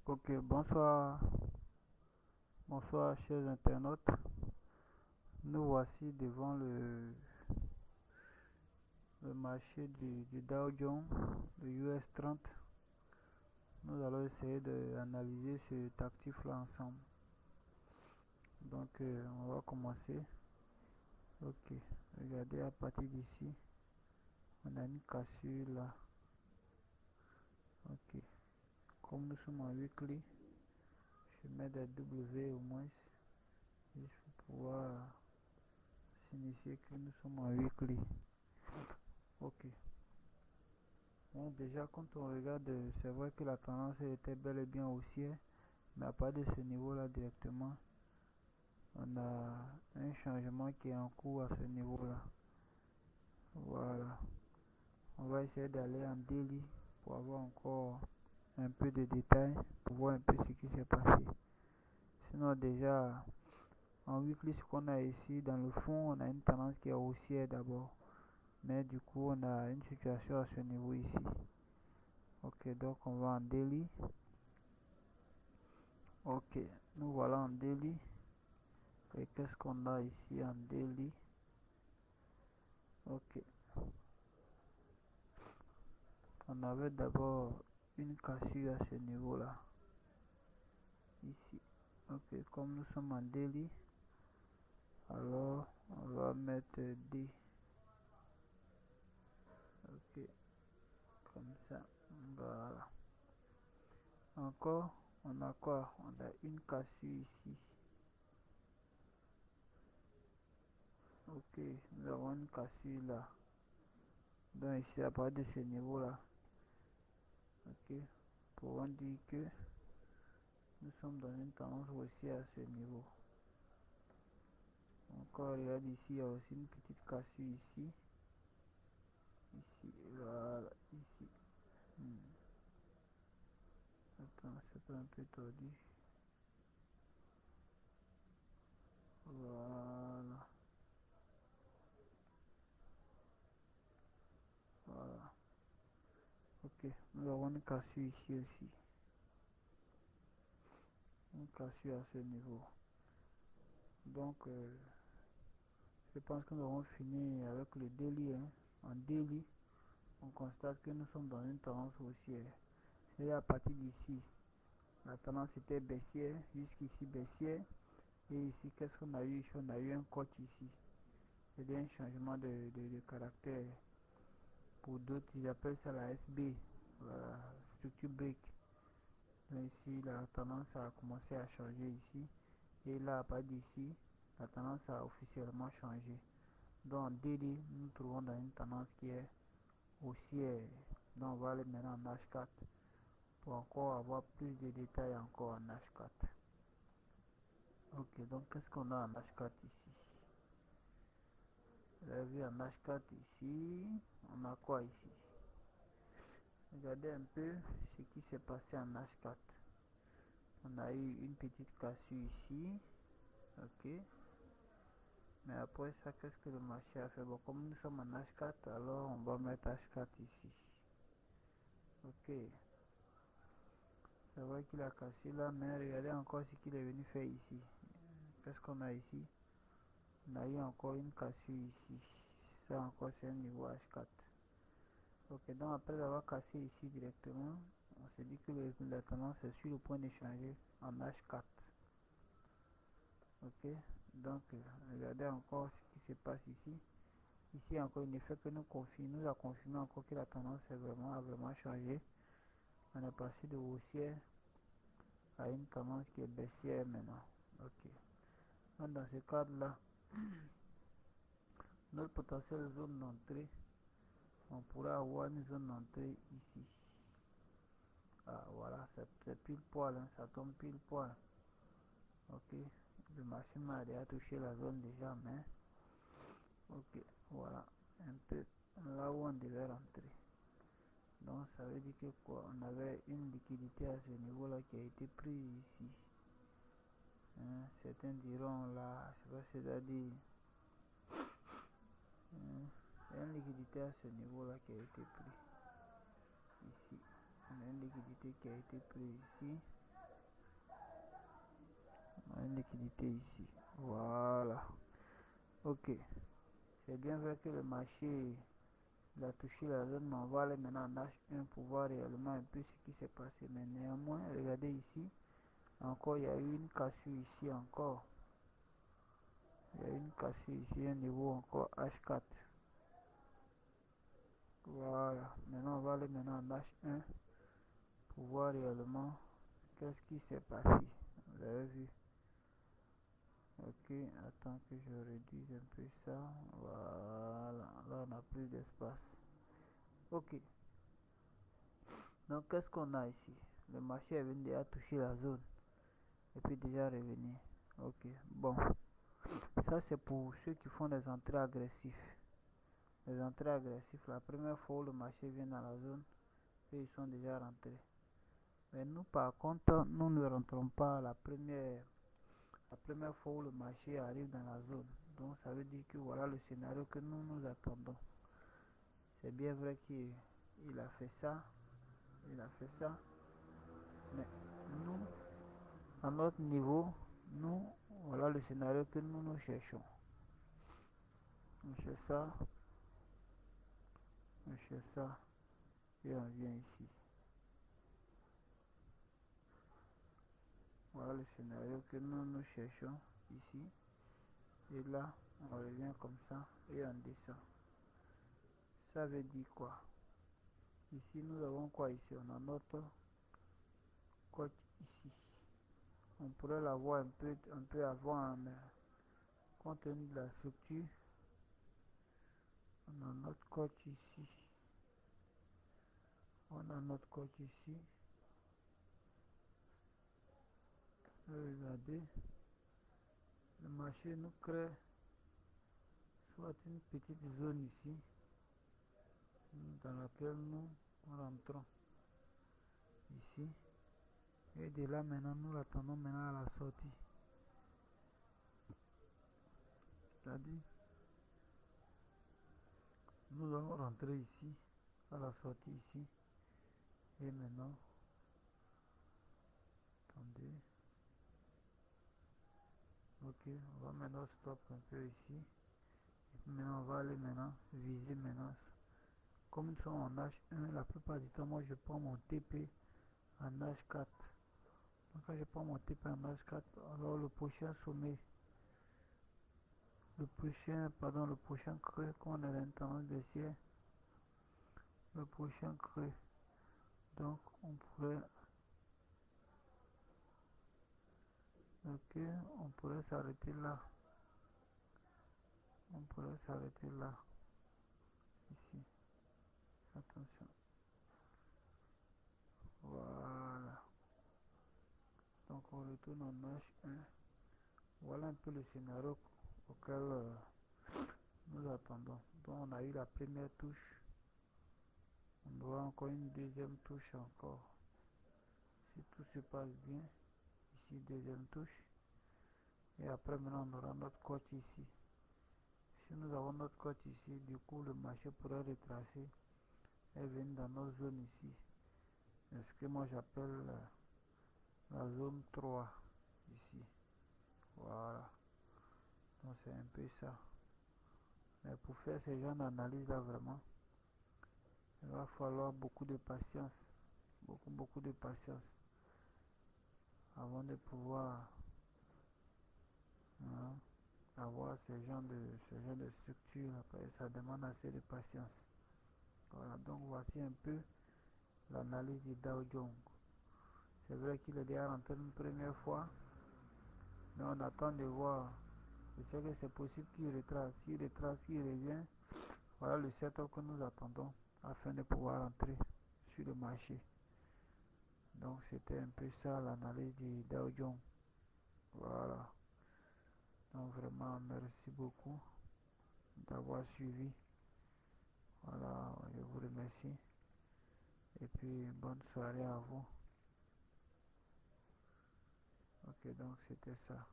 Ok, bonsoir, bonsoir chers internautes. Nous voici devant le marché du Dow Jones, le US 30. Nous allons essayer d'analyser cet actif-là ensemble. Donc, on va commencer. Ok, regardez à partir d'ici, on a une cassure là. Ok, comme nous sommes en weekly, je mets des W au moins, juste pour pouvoir signifier que nous sommes en weekly. Ok. Bon, déjà, quand on regarde, c'est vrai que la tendance était bel et bien haussière, mais à partir de ce niveau-là directement, on a un changement qui est en cours à ce niveau-là. Voilà. On va essayer d'aller en daily pour avoir encore un peu de détails, pour voir un peu ce qui s'est passé. Sinon, déjà, en weekly, ce qu'on a ici, dans le fond, on a une tendance qui est haussière d'abord. Mais du coup, on a une situation à ce niveau ici. Ok, donc on va en daily. Ok, nous voilà en daily. Et qu'est-ce qu'on a ici en daily? Ok, on avait d'abord une cassure à ce niveau-là. Ici. Ok, comme nous sommes en daily, alors on va mettre D. Ok, comme ça. Voilà. Encore, on a quoi? On a une cassure ici. Ok, nous avons une cassure là. Donc ici, à partir de ce niveau-là. Ok, pour on dire que nous sommes dans une tendance aussi à ce niveau. Encore, regarde ici, il y a aussi une petite cassure ici. Ici, voilà, ici. Attends, c'est un peu tordu. Voilà, voilà. Ok, nous avons une cassure ici aussi. Une cassure à ce niveau. Donc, je pense que nous avons fini avec le daily. En daily, on constate que nous sommes dans une tendance haussière. C'est à partir d'ici, la tendance était baissière, jusqu'ici baissière. Et ici, qu'est-ce qu'on a eu ici? On a eu un coach ici. C'est un changement de caractère. Pour d'autres, ils appellent ça la SB, la structure break. Donc ici, la tendance a commencé à changer ici. Et là, à partir d'ici, la tendance a officiellement changé. Donc en daily, nous nous trouvons dans une tendance qui est haussière. Donc on va aller maintenant en H4 pour encore avoir plus de détails encore en H4. Ok, donc qu'est-ce qu'on a en H4 ici? Vous avez vu en H4 ici, on a quoi ici? Regardez un peu ce qui s'est passé en H4. On a eu une petite cassure ici, ok. Mais après ça, qu'est-ce que le marché a fait? Bon, comme nous sommes en H4, alors on va mettre H4 ici. Ok, c'est vrai qu'il a cassé là, mais regardez encore ce qu'il est venu faire ici. Qu'est-ce qu'on a ici? On a eu encore une cassure ici. Ça encore c'est un niveau H4. Ok, donc après avoir cassé ici directement, on s'est dit que la tendance est sur le point de changer en H4. Ok, donc regardez encore ce qui se passe ici. Ici encore, il ne fait que nous a confirmé encore que la tendance a vraiment changé. On est passé de haussière à une tendance qui est baissière maintenant. Ok, donc dans ce cadre-là, notre potentiel zone d'entrée, on pourrait avoir une zone d'entrée ici. Ah voilà, c'est pile poil, hein, ça tombe pile poil. Ok, le marché m'a déjà touché la zone déjà, mais ok, voilà, un peu là où on devait rentrer. Donc ça veut dire que quoi, on avait une liquidité à ce niveau là qui a été prise ici. Hein, certains diront là, je sais pas si c'est-à-dire il y a une liquidité à ce niveau là qui a été prise ici. On a une liquidité qui a été prise ici. a une liquidité ici. Voilà. Ok. C'est bien vrai que le marché il a touché la zone, mais on va aller maintenant en H1 pour voir réellement un peu ce qui s'est passé. Mais néanmoins, regardez ici. Encore, il y a eu une cassure ici encore. Il y a eu une cassure ici, un niveau encore H4. Voilà. Maintenant, on va aller maintenant en H1 pour voir réellement qu'est-ce qui s'est passé. Vous avez vu? Ok, attends que je réduise un peu ça. Voilà. Là, on a plus d'espace. Ok. Donc, qu'est-ce qu'on a ici? Le marché est venu déjà toucher la zone. Et puis déjà revenu. Ok, bon. Ça, c'est pour ceux qui font des entrées agressives. Les entrées agressives, la première fois où le marché vient dans la zone, et ils sont déjà rentrés. Mais nous, par contre, nous ne rentrons pas la première fois où le marché arrive dans la zone. Donc, ça veut dire que voilà le scénario que nous attendons. C'est bien vrai qu'il a fait ça. Il a fait ça. Mais nous, à notre niveau, nous, voilà le scénario que nous cherchons. On cherche ça. On cherche ça. Et on vient ici. Voilà le scénario que nous cherchons ici. Et là, on revient comme ça et on descend. Ça veut dire quoi? Ici, nous avons quoi ici? On a notre cote ici. On pourrait l'avoir un peu avant, mais compte tenu de la structure, on a notre cote ici. On a notre cote ici. Regardez, le marché nous crée soit une petite zone ici, dans laquelle nous rentrons ici. Et de là maintenant, nous l'attendons maintenant à la sortie. C'est-à-dire, nous allons rentrer ici, à la sortie ici. Et maintenant, attendez. Ok, on va maintenant stop un peu ici. Et puis maintenant, on va aller maintenant viser maintenant. Comme nous sommes en H1, la plupart du temps, moi je prends mon TP en H4. Donc quand je prends mon TP en H4, alors le prochain sommet, le prochain creux qu'on a l'intendance baissière, le prochain creux. Donc on pourrait, ok, on pourrait s'arrêter là. On pourrait s'arrêter là, ici. Attention. Voilà. Donc on retourne en H1. Voilà un peu le scénario auquel nous attendons. Donc on a eu la première touche. On aura encore une deuxième touche encore. Si tout se passe bien. Ici deuxième touche. Et après maintenant on aura notre cote ici. Si nous avons notre cote ici, du coup le marché pourrait retracer et venir dans notre zone ici. Ce que moi j'appelle la zone 3 ici. Voilà. Donc c'est un peu ça. Mais pour faire ce genre d'analyse là vraiment, il va falloir beaucoup de patience. Beaucoup de patience. Avant de pouvoir avoir ce genre de structure. Après, ça demande assez de patience. Voilà, donc voici un peu l'analyse du Dow Jones. C'est vrai qu'il est déjà rentré une première fois, mais on attend de voir. Je sais que c'est possible qu'il retrace. S'il retrace, qu'il revient, voilà le setup que nous attendons afin de pouvoir entrer sur le marché. Donc c'était un peu ça l'analyse du Dow Jones. Voilà. Donc vraiment merci beaucoup d'avoir suivi. Voilà, je vous remercie. Et puis bonne soirée à vous. Ok, donc c'était ça.